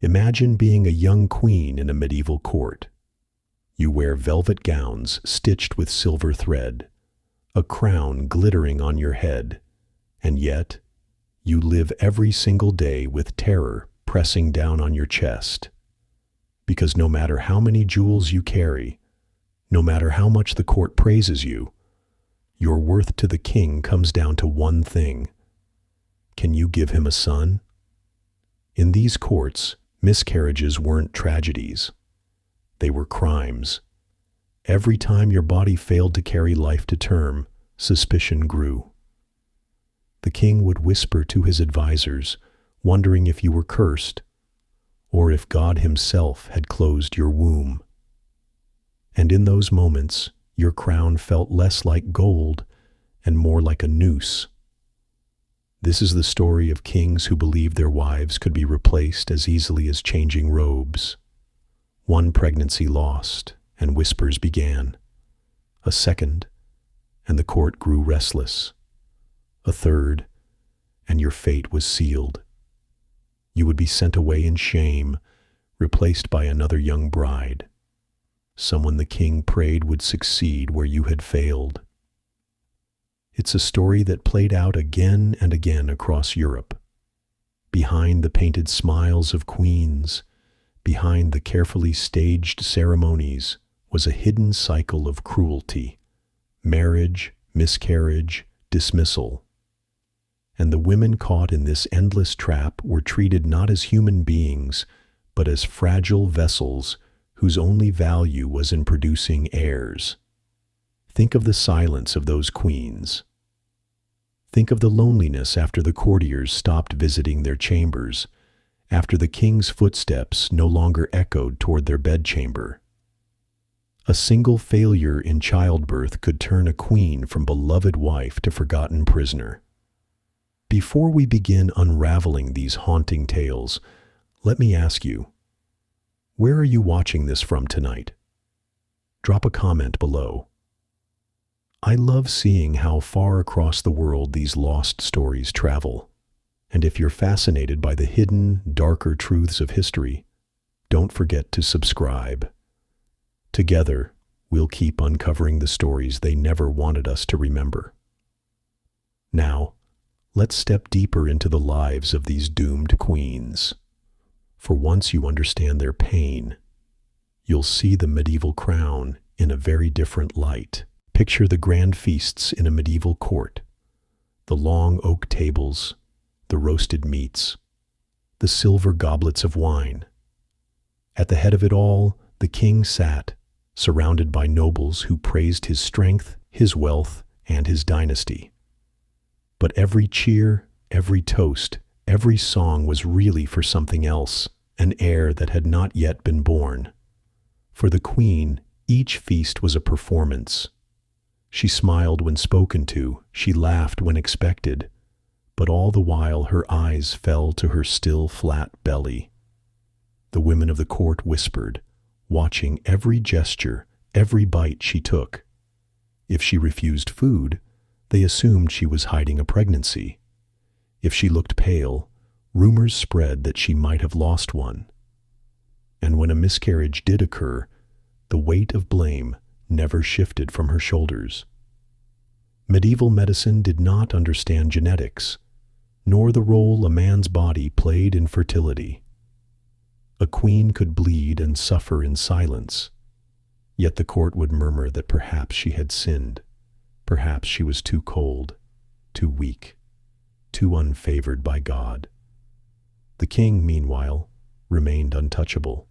Imagine being a young queen in a medieval court. You wear velvet gowns stitched with silver thread, a crown glittering on your head, and yet you live every single day with terror pressing down on your chest. Because no matter how many jewels you carry, no matter how much the court praises you, your worth to the king comes down to one thing. Can you give him a son? In these courts, miscarriages weren't tragedies. They were crimes. Every time your body failed to carry life to term, suspicion grew. The king would whisper to his advisors, wondering if you were cursed, or if God himself had closed your womb. And in those moments, your crown felt less like gold and more like a noose. This is the story of kings who believed their wives could be replaced as easily as changing robes. One pregnancy lost, and whispers began. A second, and the court grew restless. A third, and your fate was sealed. You would be sent away in shame, replaced by another young bride, someone the king prayed would succeed where you had failed. It's a story that played out again and again across Europe. Behind the painted smiles of queens, behind the carefully staged ceremonies, was a hidden cycle of cruelty: marriage, miscarriage, dismissal. And the women caught in this endless trap were treated not as human beings, but as fragile vessels whose only value was in producing heirs. Think of the silence of those queens. Think of the loneliness after the courtiers stopped visiting their chambers, after the king's footsteps no longer echoed toward their bedchamber. A single failure in childbirth could turn a queen from beloved wife to forgotten prisoner. Before we begin unraveling these haunting tales, let me ask you, where are you watching this from tonight? Drop a comment below. I love seeing how far across the world these lost stories travel. And if you're fascinated by the hidden, darker truths of history, don't forget to subscribe. Together, we'll keep uncovering the stories they never wanted us to remember. Now, let's step deeper into the lives of these doomed queens. For once you understand their pain, you'll see the medieval crown in a very different light. Picture the grand feasts in a medieval court, the long oak tables, the roasted meats, the silver goblets of wine. At the head of it all, the king sat, surrounded by nobles who praised his strength, his wealth, and his dynasty. But every cheer, every toast, every song was really for something else, an heir that had not yet been born. For the queen, each feast was a performance. She smiled when spoken to, she laughed when expected, but all the while her eyes fell to her still flat belly. The women of the court whispered, watching every gesture, every bite she took. If she refused food, they assumed she was hiding a pregnancy. If she looked pale, rumors spread that she might have lost one. And when a miscarriage did occur, the weight of blame never shifted from her shoulders. Medieval medicine did not understand genetics, nor the role a man's body played in fertility. A queen could bleed and suffer in silence, yet the court would murmur that perhaps she had sinned. Perhaps she was too cold, too weak, too unfavored by God. The king, meanwhile, remained untouchable.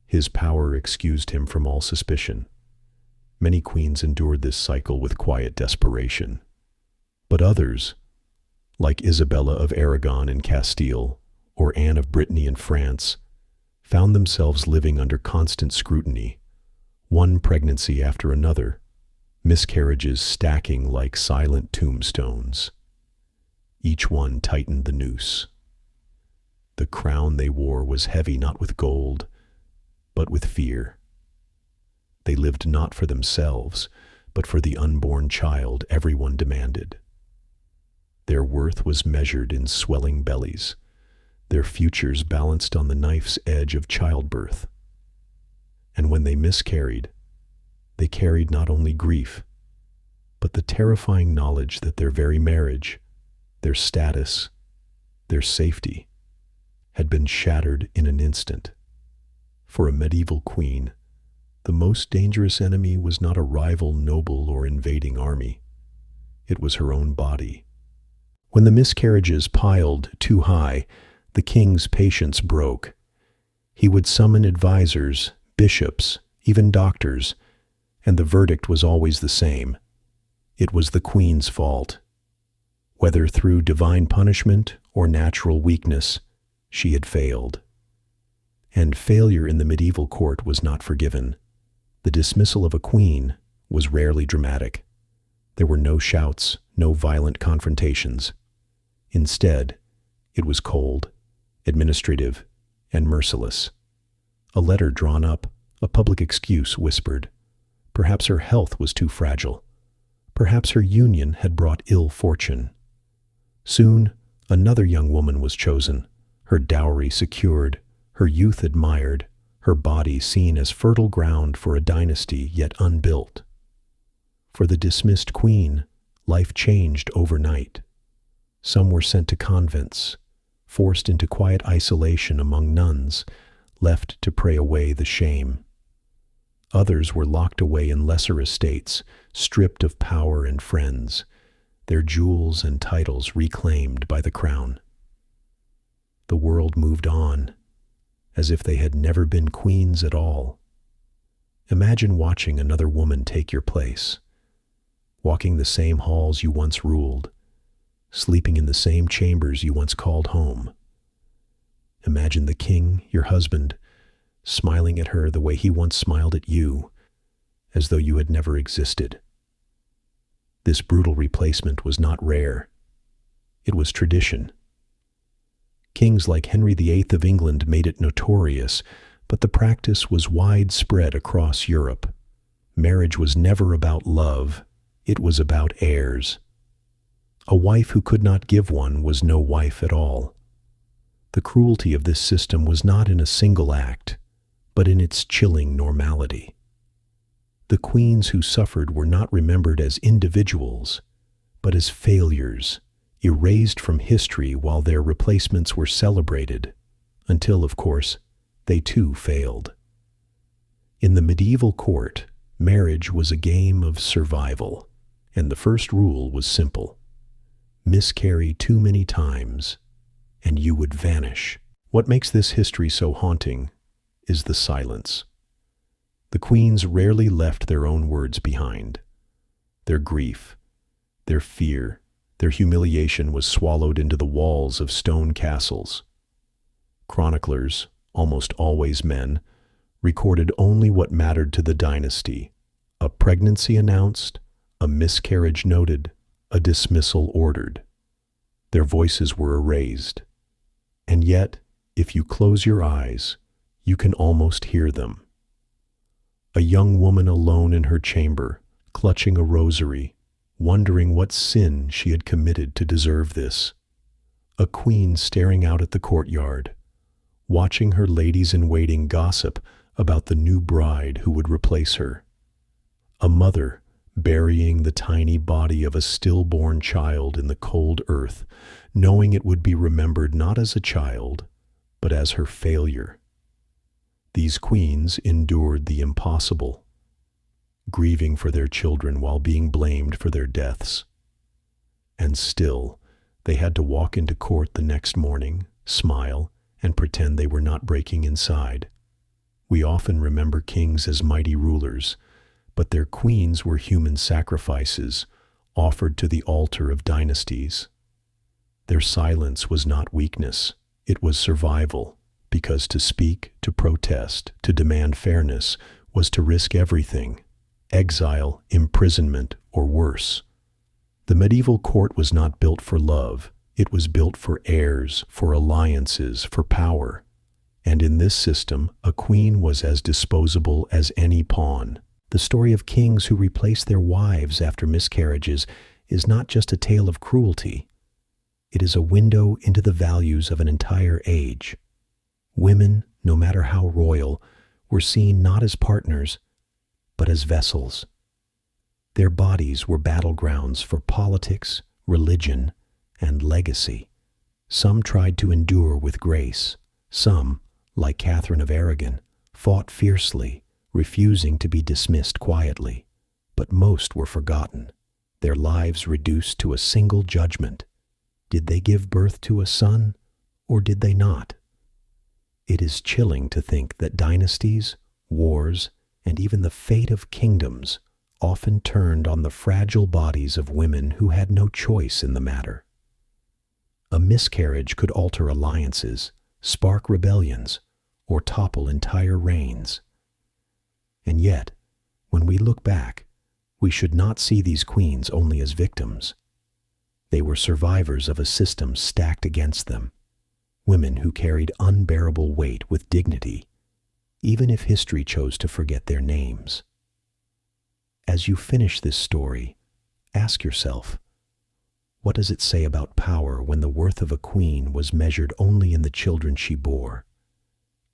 His power excused him from all suspicion. Many queens endured this cycle with quiet desperation. But others, like Isabella of Aragon in Castile or Anne of Brittany in France, found themselves living under constant scrutiny, one pregnancy after another, miscarriages stacking like silent tombstones. Each one tightened the noose. The crown they wore was heavy not with gold, but with fear. They lived not for themselves, but for the unborn child everyone demanded. Their worth was measured in swelling bellies, their futures balanced on the knife's edge of childbirth. And when they miscarried, they carried not only grief, but the terrifying knowledge that their very marriage, their status, their safety, had been shattered in an instant. For a medieval queen, the most dangerous enemy was not a rival noble or invading army. It was her own body. When the miscarriages piled too high, the king's patience broke. He would summon advisors, bishops, even doctors, and the verdict was always the same. It was the queen's fault. Whether through divine punishment or natural weakness, she had failed. And failure in the medieval court was not forgiven. The dismissal of a queen was rarely dramatic. There were no shouts, no violent confrontations. Instead, it was cold, administrative, and merciless. A letter drawn up, a public excuse whispered. Perhaps her health was too fragile. Perhaps her union had brought ill fortune. Soon, another young woman was chosen, her dowry secured, her youth admired, her body seen as fertile ground for a dynasty yet unbuilt. For the dismissed queen, life changed overnight. Some were sent to convents, forced into quiet isolation among nuns, left to pray away the shame. Others were locked away in lesser estates, stripped of power and friends, their jewels and titles reclaimed by the crown. The world moved on, as if they had never been queens at all. Imagine watching another woman take your place, walking the same halls you once ruled, sleeping in the same chambers you once called home. Imagine the king, your husband, smiling at her the way he once smiled at you, as though you had never existed. This brutal replacement was not rare. It was tradition. Kings like Henry VIII of England made it notorious, but the practice was widespread across Europe. Marriage was never about love, it was about heirs. A wife who could not give one was no wife at all. The cruelty of this system was not in a single act, but in its chilling normality. The queens who suffered were not remembered as individuals, but as failures, erased from history while their replacements were celebrated, until, of course, they too failed. In the medieval court, marriage was a game of survival, and the first rule was simple. Miscarry too many times, and you would vanish. What makes this history so haunting is the silence. The queens rarely left their own words behind. Their grief, their fear, their humiliation was swallowed into the walls of stone castles. Chroniclers, almost always men, recorded only what mattered to the dynasty. A pregnancy announced, a miscarriage noted, a dismissal ordered. Their voices were erased. And yet, if you close your eyes, you can almost hear them. A young woman alone in her chamber, clutching a rosary, wondering what sin she had committed to deserve this. A queen staring out at the courtyard, watching her ladies-in-waiting gossip about the new bride who would replace her. A mother burying the tiny body of a stillborn child in the cold earth, knowing it would be remembered not as a child, but as her failure. These queens endured the impossible, grieving for their children while being blamed for their deaths. And still, they had to walk into court the next morning, smile, and pretend they were not breaking inside. We often remember kings as mighty rulers, but their queens were human sacrifices offered to the altar of dynasties. Their silence was not weakness, it was survival, because to speak, to protest, to demand fairness was to risk everything: exile, imprisonment, or worse. The medieval court was not built for love, it was built for heirs, for alliances, for power. And in this system, a queen was as disposable as any pawn. The story of kings who replaced their wives after miscarriages is not just a tale of cruelty. It is a window into the values of an entire age. Women, no matter how royal, were seen not as partners, but as vessels. Their bodies were battlegrounds for politics, religion, and legacy. Some tried to endure with grace. Some, like Catherine of Aragon, fought fiercely, refusing to be dismissed quietly. But most were forgotten, their lives reduced to a single judgment. Did they give birth to a son, or did they not? It is chilling to think that dynasties, wars, and even the fate of kingdoms often turned on the fragile bodies of women who had no choice in the matter. A miscarriage could alter alliances, spark rebellions, or topple entire reigns. And yet, when we look back, we should not see these queens only as victims. They were survivors of a system stacked against them, women who carried unbearable weight with dignity, even if history chose to forget their names. As you finish this story, ask yourself, what does it say about power when the worth of a queen was measured only in the children she bore?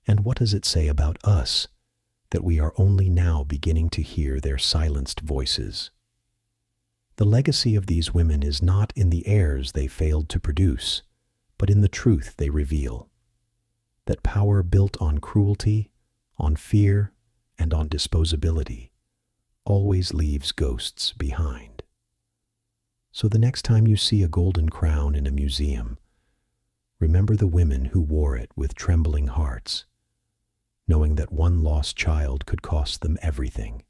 And what does it say about us, that we are only now beginning to hear their silenced voices? The legacy of these women is not in the heirs they failed to produce, but in the truth they reveal. That power built on cruelty, on fear, and on disposability always leaves ghosts behind. So the next time you see a golden crown in a museum, remember the women who wore it with trembling hearts, knowing that one lost child could cost them everything.